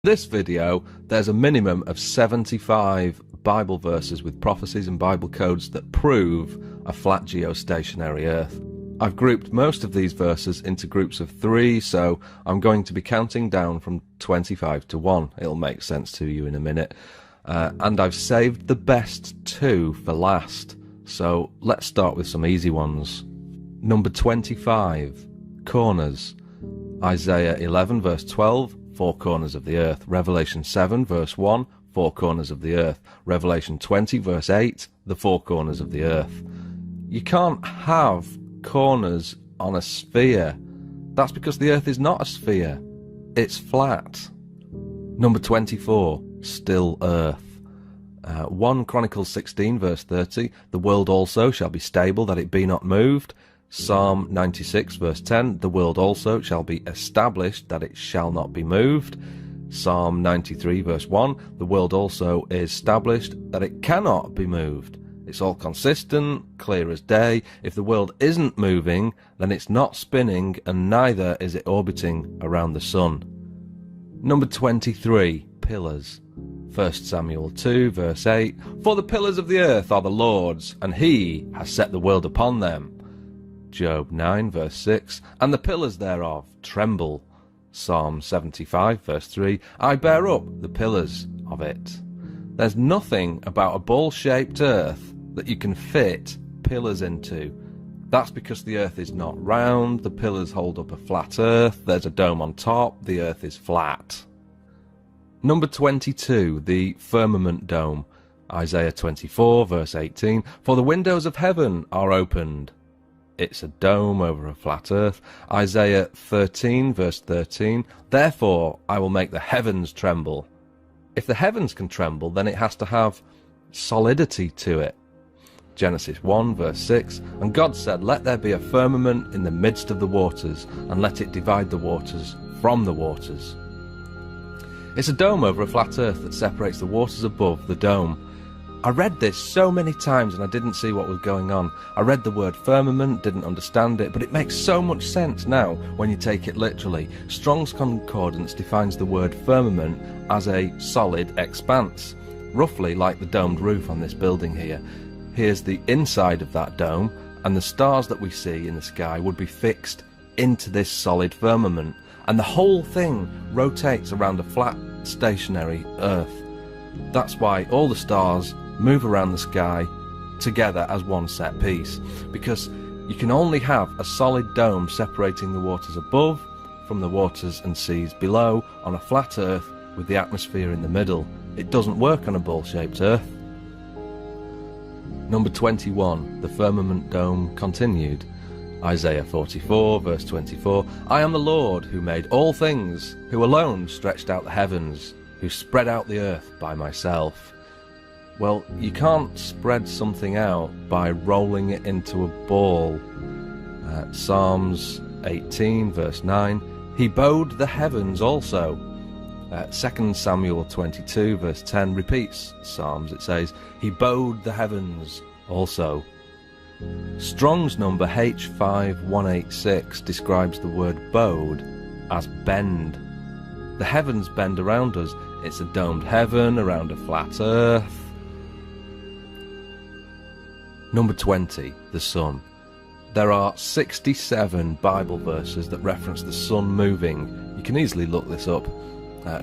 This video, there's a minimum of 75 Bible verses with prophecies and Bible codes that prove a flat geostationary Earth. I've grouped most of these verses into groups of 3, so I'm going to be counting down from 25 to 1. It'll make sense to you in a minute. And I've saved the best 2 for last. So let's start with some easy ones. Number 25, corners. Isaiah 11 verse 12, 4 corners of the earth. Revelation 7 verse 1, 4 corners of the earth. Revelation 20 verse 8, the 4 corners of the earth. You can't have corners on a sphere. That's because the earth is not a sphere. It's flat. Number 24, still earth. 1 Chronicles 16 verse 30, the world also shall be stable, that it be not moved. Psalm 96 verse 10, the world also shall be established, that it shall not be moved. Psalm 93 verse 1, the world also is established, that it cannot be moved. It's all consistent, clear as day. If the world isn't moving, then it's not spinning, and neither is it orbiting around the sun. Number 23, pillars. 1 Samuel 2 verse 8, for the pillars of the earth are the Lord's, and he has set the world upon them. Job 9 verse 6, and the pillars thereof tremble. Psalm 75 verse 3, I bear up the pillars of it. There's nothing about a ball-shaped earth that you can fit pillars into. That's because the earth is not round, the pillars hold up a flat earth, there's a dome on top, the earth is flat. Number 22, the firmament dome. Isaiah 24 verse 18, for the windows of heaven are opened. It's a dome over a flat earth. Isaiah 13 verse 13, therefore I will make the heavens tremble. If the heavens can tremble, then it has to have solidity to it. Genesis 1 verse 6, and God said, let there be a firmament in the midst of the waters, and let it divide the waters from the waters. It's a dome over a flat earth that separates the waters above the dome. I read this so many times and I didn't see what was going on. I read the word firmament, didn't understand it, but it makes so much sense now when you take it literally. Strong's Concordance defines the word firmament as a solid expanse, roughly like the domed roof on this building here. Here's the inside of that dome, and the stars that we see in the sky would be fixed into this solid firmament, and the whole thing rotates around a flat, stationary Earth. That's why all the stars move around the sky together as one set piece, because you can only have a solid dome separating the waters above from the waters and seas below on a flat Earth with the atmosphere in the middle. It doesn't work on a ball-shaped Earth. Number 21, the firmament dome continued. Isaiah 44 verse 24, I am the Lord who made all things, who alone stretched out the heavens, who spread out the earth by myself. Well, you can't spread something out by rolling it into a ball. Psalms 18 verse 9, he bowed the heavens also. 2 Samuel 22 verse 10 repeats Psalms. It says, he bowed the heavens also. Strong's number H5186 describes the word bowed as bend. The heavens bend around us. It's a domed heaven around a flat earth. Number 20, the sun. There are 67 Bible verses that reference the sun moving. You can easily look this up.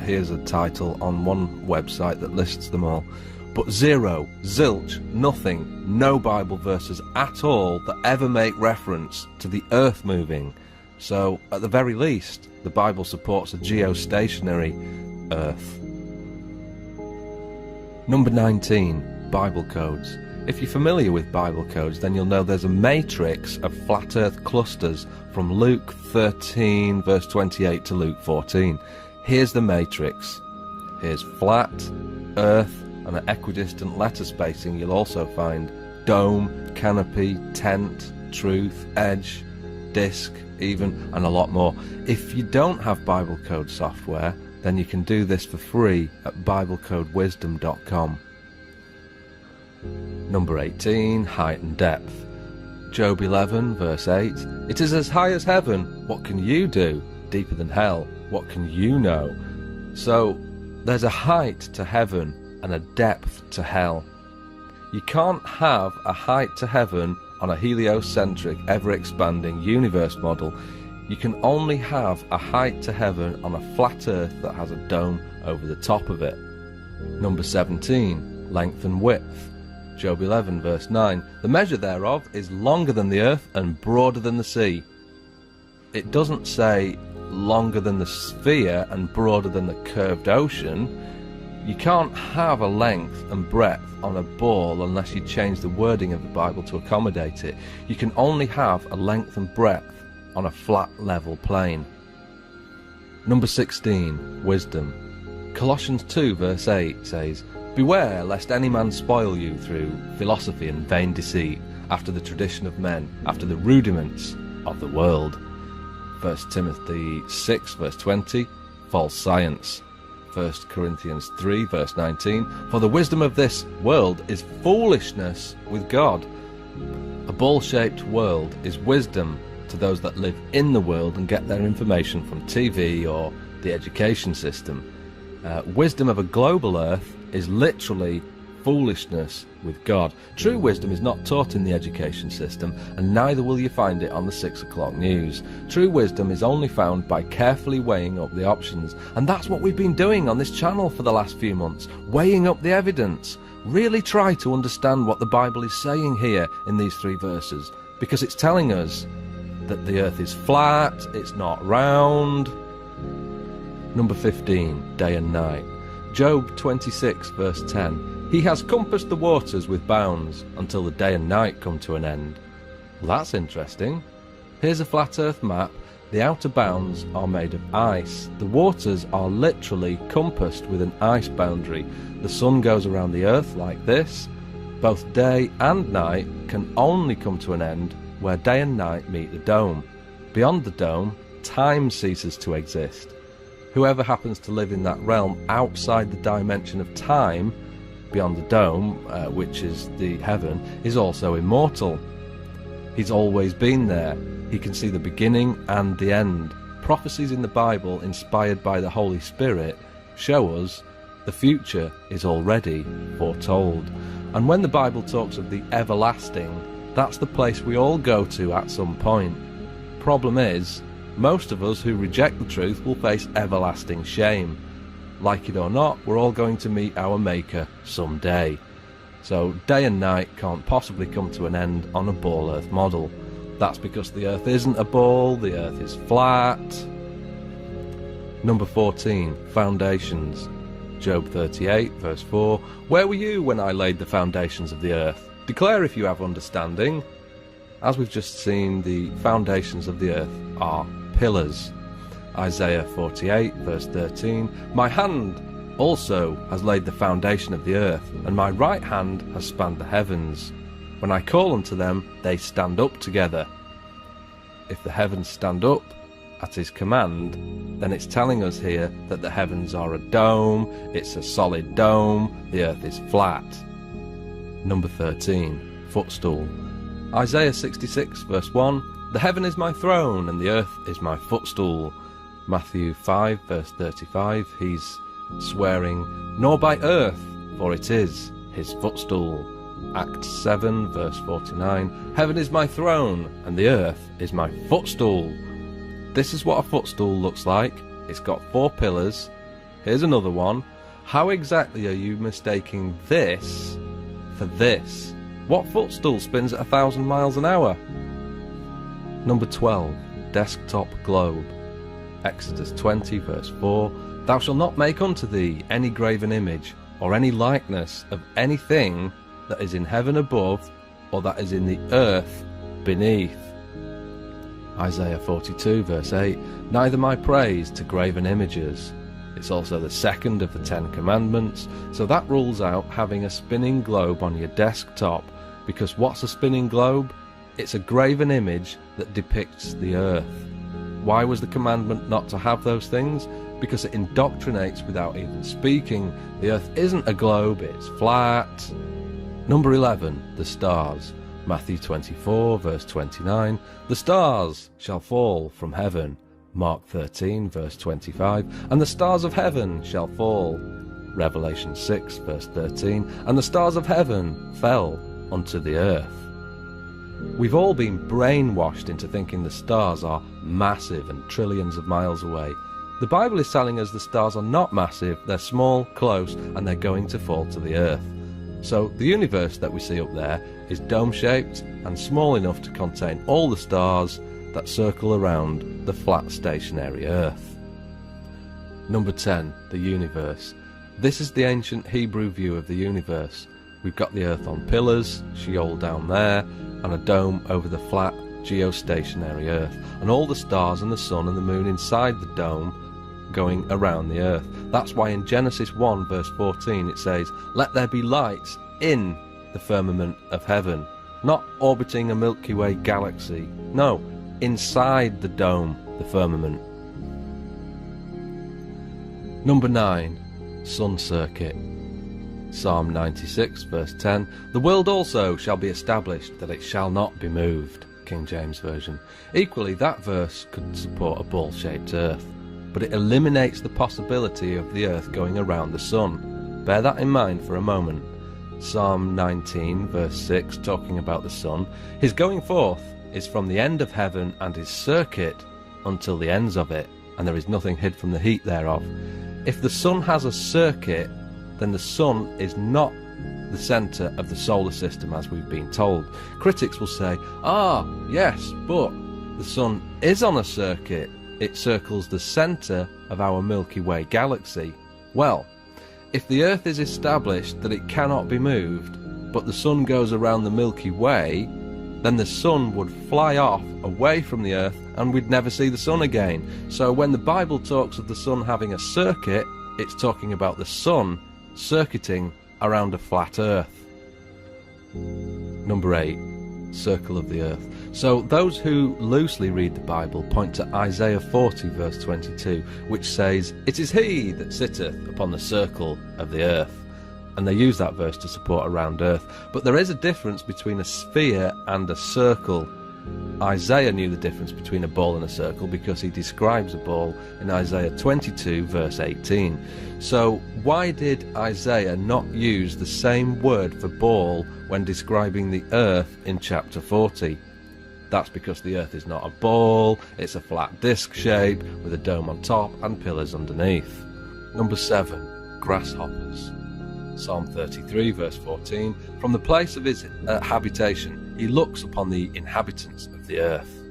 Here's a title on one website that lists them all. But zero, zilch, nothing, no Bible verses at all that ever make reference to the earth moving. So, at the very least, the Bible supports a geostationary earth. Number 19, Bible codes. If you're familiar with Bible codes, then you'll know there's a matrix of flat earth clusters from Luke 13 verse 28 to Luke 14. Here's the matrix. Here's flat, earth, and at equidistant letter spacing you'll also find dome, canopy, tent, truth, edge, disc even, and a lot more. If you don't have Bible code software, then you can do this for free at biblecodewisdom.com. Number 18, height and depth. Job 11 verse 8, it is as high as heaven, what can you do? Deeper than hell, what can you know? So There's a height to heaven and a depth to hell. You can't have a height to heaven on a heliocentric, ever-expanding universe model. You can only have a height to heaven on a flat earth that has a dome over the top of it. Number 17, length and width. Job 11 verse 9. The measure thereof is longer than the earth and broader than the sea. It doesn't say longer than the sphere and broader than the curved ocean. You can't have a length and breadth on a ball unless you change the wording of the Bible to accommodate it. You can only have a length and breadth on a flat level plane. Number 16, wisdom. Colossians 2 verse 8 says, Beware lest any man spoil you through philosophy and vain deceit, after the tradition of men, after the rudiments of the world. 1 Timothy 6 verse 20, false science. 1 Corinthians 3 verse 19, For the wisdom of this world is foolishness with God. A ball-shaped world is wisdom to those that live in the world and get their information from TV or the education system. Wisdom of a global earth is literally foolishness with God. True wisdom is not taught in the education system, and neither will you find it on the 6 o'clock news. True wisdom is only found by carefully weighing up the options, and that's what we've been doing on this channel for the last few months, weighing up the evidence. Really try to understand what the Bible is saying here in these 3 verses, because it's telling us that the earth is flat, it's not round. Number 15, day and night. Job 26 verse 10. He has compassed the waters with bounds until the day and night come to an end. Well, that's interesting. Here's a flat earth map. The outer bounds are made of ice. The waters are literally compassed with an ice boundary. The sun goes around the earth like this. Both day and night can only come to an end where day and night meet the dome. Beyond the dome, time ceases to exist. Whoever happens to live in that realm outside the dimension of time, beyond the dome, which is the heaven, is also immortal. He's always been there. He can see the beginning and the end. Prophecies in the Bible, inspired by the Holy Spirit, show us the future is already foretold. And when the Bible talks of the everlasting, that's the place we all go to at some point. Problem is, most of us who reject the truth will face everlasting shame. Like it or not, we're all going to meet our Maker someday. So day and night can't possibly come to an end on a ball earth model. That's because the earth isn't a ball, the earth is flat. Number 14, foundations. Job 38 verse 4. Where were you when I laid the foundations of the earth? Declare if you have understanding. As we've just seen, the foundations of the earth are pillars. Isaiah 48 verse 13. My hand also has laid the foundation of the earth, and my right hand has spanned the heavens. When I call unto them, they stand up together. If the heavens stand up at his command, then it's telling us here that the heavens are a dome, it's a solid dome, the earth is flat. Number 13, footstool. Isaiah 66 verse 1. The heaven is my throne, and the earth is my footstool. Matthew 5 verse 35. He's swearing, nor by earth, for it is his footstool. Acts 7 verse 49. Heaven is my throne, and the earth is my footstool. This is what a footstool looks like. It's got 4 pillars. Here's another one. How exactly are you mistaking this for this? What footstool spins at 1,000 miles an hour? Number 12, desktop globe. Exodus 20 verse 4. Thou shalt not make unto thee any graven image, or any likeness of anything that is in heaven above, or that is in the earth beneath. Isaiah 42 verse 8. Neither my praise to graven images. It's also the second of the 10 commandments, so that rules out having a spinning globe on your desktop, because what's a spinning globe? It's a graven image that depicts the earth. Why was the commandment not to have those things? Because it indoctrinates without even speaking. The earth isn't a globe, it's flat. Number 11, the stars. Matthew 24 verse 29. The stars shall fall from heaven. Mark 13 verse 25. And the stars of heaven shall fall. Revelation 6 verse 13, and the stars of heaven fell unto the earth. We've all been brainwashed into thinking the stars are massive and trillions of miles away. The Bible is telling us the stars are not massive, they're small, close, and they're going to fall to the earth. So the universe that we see up there is dome-shaped and small enough to contain all the stars that circle around the flat stationary earth. Number 10, the universe. This is the ancient Hebrew view of the universe. We've got the earth on pillars, Sheol down there, and a dome over the flat geostationary earth, and all the stars and the sun and the moon inside the dome going around the earth. That's why in Genesis 1 verse 14 it says, "Let there be lights in the firmament of heaven," not orbiting a Milky Way galaxy, no, inside the dome, the firmament. Number 9, sun circuit. Psalm 96 verse 10, "The world also shall be established, that it shall not be moved," King James Version. Equally, that verse could support a ball-shaped earth, but it eliminates the possibility of the earth going around the sun. Bear that in mind for a moment. Psalm 19 verse 6, talking about the sun, "His going forth is from the end of heaven, and his circuit until the ends of it, and there is nothing hid from the heat thereof." If the sun has a circuit, then the sun is not the centre of the solar system as we've been told. Critics will say, yes, but the sun is on a circuit. It circles the centre of our Milky Way galaxy. Well, if the earth is established that it cannot be moved, but the sun goes around the Milky Way, then the sun would fly off away from the earth and we'd never see the sun again. So when the Bible talks of the sun having a circuit, it's talking about the sun circuiting around a flat earth. Number 8, circle of the earth. So those who loosely read the Bible point to Isaiah 40 verse 22, which says, "It is he that sitteth upon the circle of the earth." And they use that verse to support a round earth. But there is a difference between a sphere and a circle. Isaiah knew the difference between a ball and a circle because he describes a ball in Isaiah 22 verse 18. So why did Isaiah not use the same word for ball when describing the earth in chapter 40? That's because the earth is not a ball, it's a flat disc shape with a dome on top and pillars underneath. Number 7, grasshoppers. Psalm 33 verse 14, "From the place of his habitation he looks upon the inhabitants of the earth."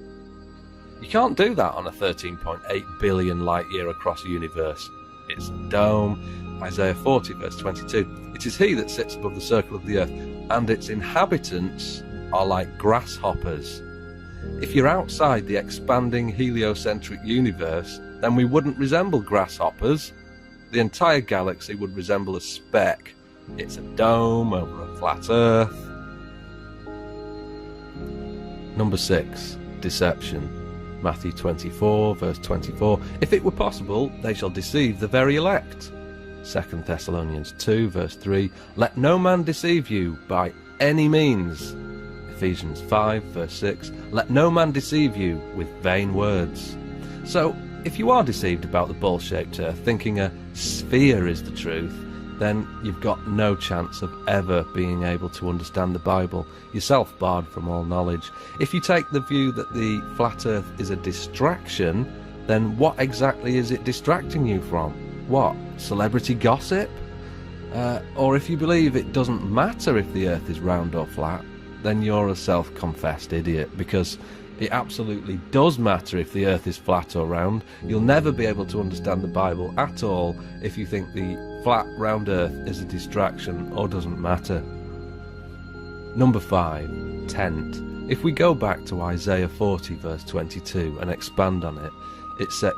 You can't do that on a 13.8 billion light year across a universe. It's a dome. Isaiah 40 verse 22, "It is he that sits above the circle of the earth, and its inhabitants are like grasshoppers." If you're outside the expanding heliocentric universe, then we wouldn't resemble grasshoppers. The entire galaxy would resemble a speck. It's a dome over a flat earth. Number 6, deception. Matthew 24 verse 24, "If it were possible, they shall deceive the very elect." 2 Thessalonians 2 verse 3, "Let no man deceive you by any means." Ephesians 5 verse 6, "Let no man deceive you with vain words." So, if you are deceived about the ball-shaped earth, thinking a sphere is the truth, then you've got no chance of ever being able to understand the Bible, yourself barred from all knowledge. If you take the view that the flat earth is a distraction, then what exactly is it distracting you from? What, celebrity gossip? Or if you believe it doesn't matter if the earth is round or flat, then you're a self-confessed idiot, because it absolutely does matter if the earth is flat or round. You'll never be able to understand the Bible at all if you think the flat, round earth is a distraction or doesn't matter. Number 5, tent. If we go back to Isaiah 40 verse 22 and expand on it,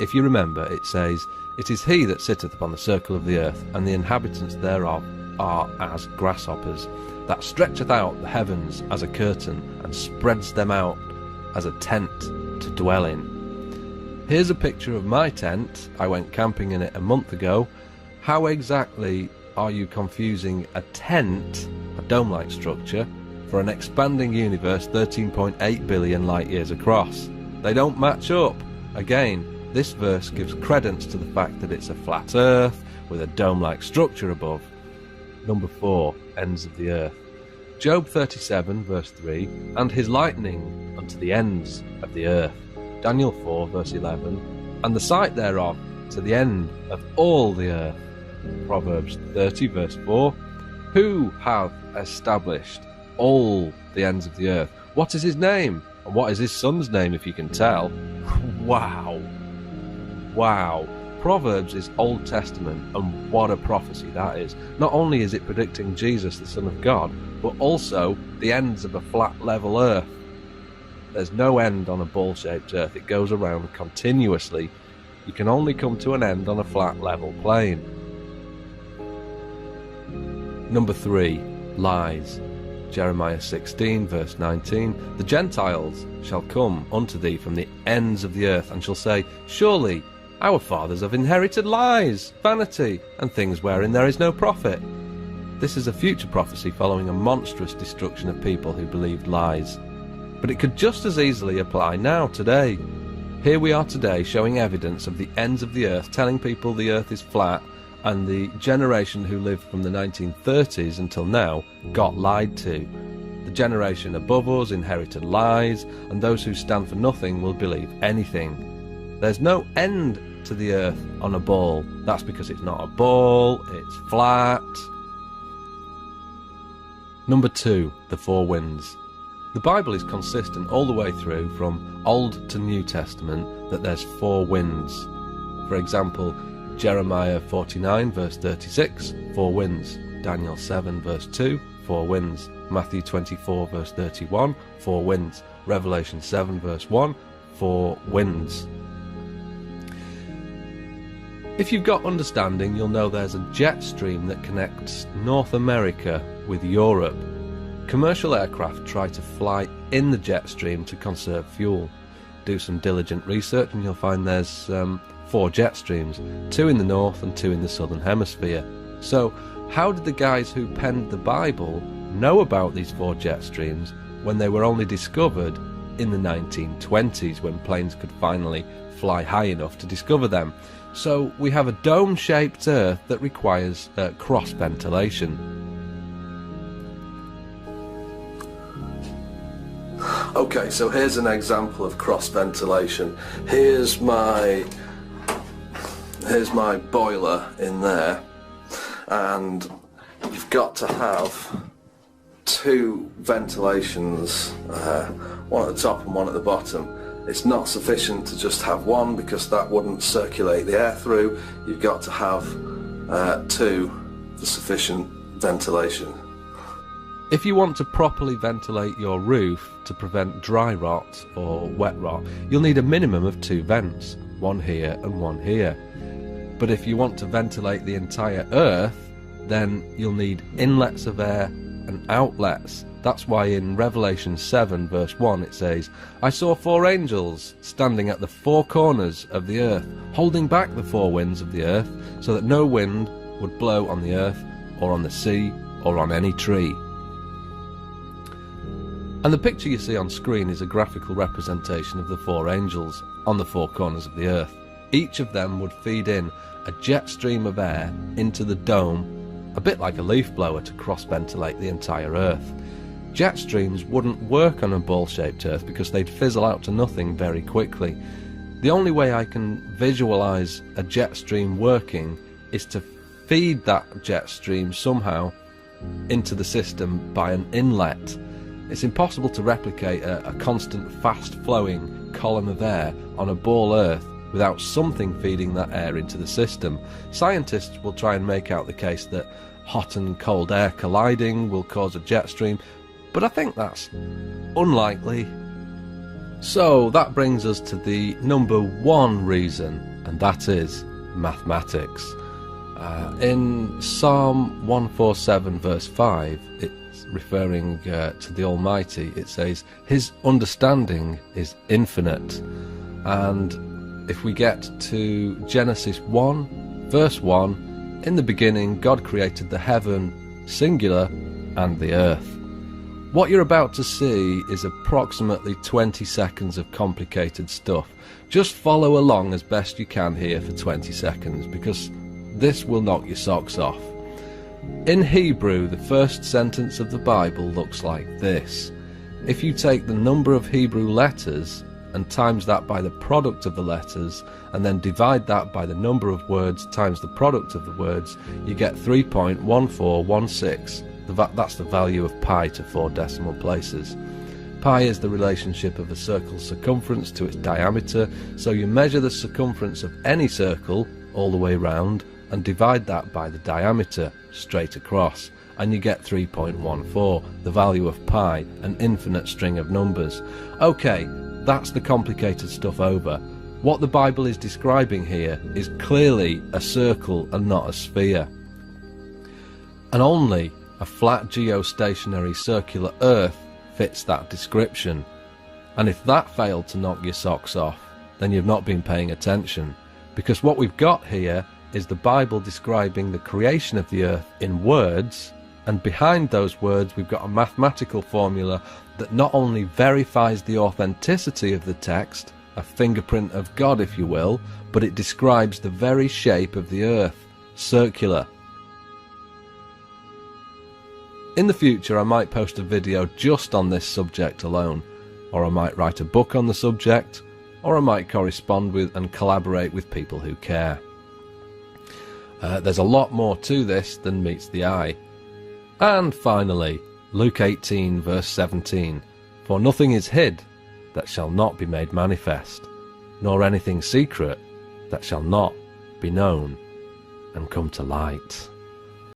if you remember, it says, "It is he that sitteth upon the circle of the earth, and the inhabitants thereof are as grasshoppers, that stretcheth out the heavens as a curtain, and spreads them out as a tent to dwell in." Here's a picture of my tent. I went camping in it a month ago. How exactly are you confusing a tent, a dome-like structure, for an expanding universe 13.8 billion light years across? They don't match up. Again, this verse gives credence to the fact that it's a flat earth, with a dome-like structure above. Number 4, ends of the earth. Job 37 verse 3, and his lightning unto the ends of the earth. Daniel 4 verse 11, and the sight thereof to the end of all the earth. Proverbs 30 verse 4, who hath established all the ends of the earth? What is his name? And what is his son's name, if you can tell? Wow. Proverbs is Old Testament, and what a prophecy that is. Not only is it predicting Jesus, the Son of God, but also the ends of a flat, level earth. There's no end on a ball-shaped earth. It goes around continuously. You can only come to an end on a flat, level plane. Number 3, lies. Jeremiah 16 verse 19, the Gentiles shall come unto thee from the ends of the earth, and shall say, surely our fathers have inherited lies, vanity, and things wherein there is no profit. This is a future prophecy following a monstrous destruction of people who believed lies. But it could just as easily apply now, today. Here we are today showing evidence of the ends of the earth, telling people the earth is flat, and the generation who lived from the 1930s until now got lied to. The generation above us inherited lies, and those who stand for nothing will believe anything. There's no end to the earth on a ball. That's because it's not a ball, it's flat. Number 2, the 4 winds. The Bible is consistent all the way through, from Old to New Testament, that there's 4 winds. For example, Jeremiah 49 verse 36, 4 winds. Daniel 7 verse 2, 4 winds. Matthew 24 verse 31, 4 winds. Revelation 7 verse 1, 4 winds. If you've got understanding, you'll know there's a jet stream that connects North America with Europe. Commercial aircraft try to fly in the jet stream to conserve fuel. Do some diligent research and you'll find there's 4 jet streams, 2 in the north and 2 in the southern hemisphere. So how did the guys who penned the Bible know about these 4 jet streams when they were only discovered in the 1920s, when planes could finally fly high enough to discover them? So we have a dome-shaped earth that requires cross-ventilation. Okay, so here's an example of cross-ventilation. Here's my boiler in there, and you've got to have 2 ventilations, one at the top and one at the bottom. It's not sufficient to just have one, because that wouldn't circulate the air through. You've got to have 2 for sufficient ventilation. If you want to properly ventilate your roof to prevent dry rot or wet rot, you'll need a minimum of 2 vents, one here and one here. But if you want to ventilate the entire earth, then you'll need inlets of air and outlets. That's why in Revelation 7 verse 1 it says, I saw 4 angels standing at the 4 corners of the earth, holding back the 4 winds of the earth, so that no wind would blow on the earth, or on the sea, or on any tree. And the picture you see on screen is a graphical representation of the 4 angels on the 4 corners of the earth. Each of them would feed in a jet stream of air into the dome, a bit like a leaf blower, to cross-ventilate the entire earth. Jet streams wouldn't work on a ball-shaped earth because they'd fizzle out to nothing very quickly. The only way I can visualize a jet stream working is to feed that jet stream somehow into the system by an inlet. It's impossible to replicate a constant fast-flowing column of air on a ball earth without something feeding that air into the system. Scientists will try and make out the case that hot and cold air colliding will cause a jet stream, but I think that's unlikely. So that brings us to the number 1 reason, and that is mathematics. In Psalm 147 verse 5, it's referring to the Almighty. It says, His understanding is infinite. And if we get to Genesis 1 verse 1, in the beginning God created the heaven, singular, and the earth. What you're about to see is approximately 20 seconds of complicated stuff. Just follow along as best you can here for 20 seconds, because this will knock your socks off. In Hebrew, the first sentence of the Bible looks like this. If you take the number of Hebrew letters and times that by the product of the letters, and then divide that by the number of words times the product of the words, you get 3.1416. That's the value of pi to 4 decimal places. Pi is the relationship of a circle's circumference to its diameter, so you measure the circumference of any circle all the way round and divide that by the diameter straight across, and you get 3.14, the value of pi, an infinite string of numbers. Okay, that's the complicated stuff over. What the Bible is describing here is clearly a circle and not a sphere. And only a flat geostationary circular Earth fits that description. And if that failed to knock your socks off, then you've not been paying attention. Because what we've got here is the Bible describing the creation of the earth in words, and behind those words we've got a mathematical formula that not only verifies the authenticity of the text, a fingerprint of God if you will, but it describes the very shape of the earth, circular. In the future I might post a video just on this subject alone, or I might write a book on the subject, or I might correspond with and collaborate with people who care. There's a lot more to this than meets the eye. And finally, Luke 18 verse 17, for nothing is hid that shall not be made manifest, nor anything secret that shall not be known and come to light.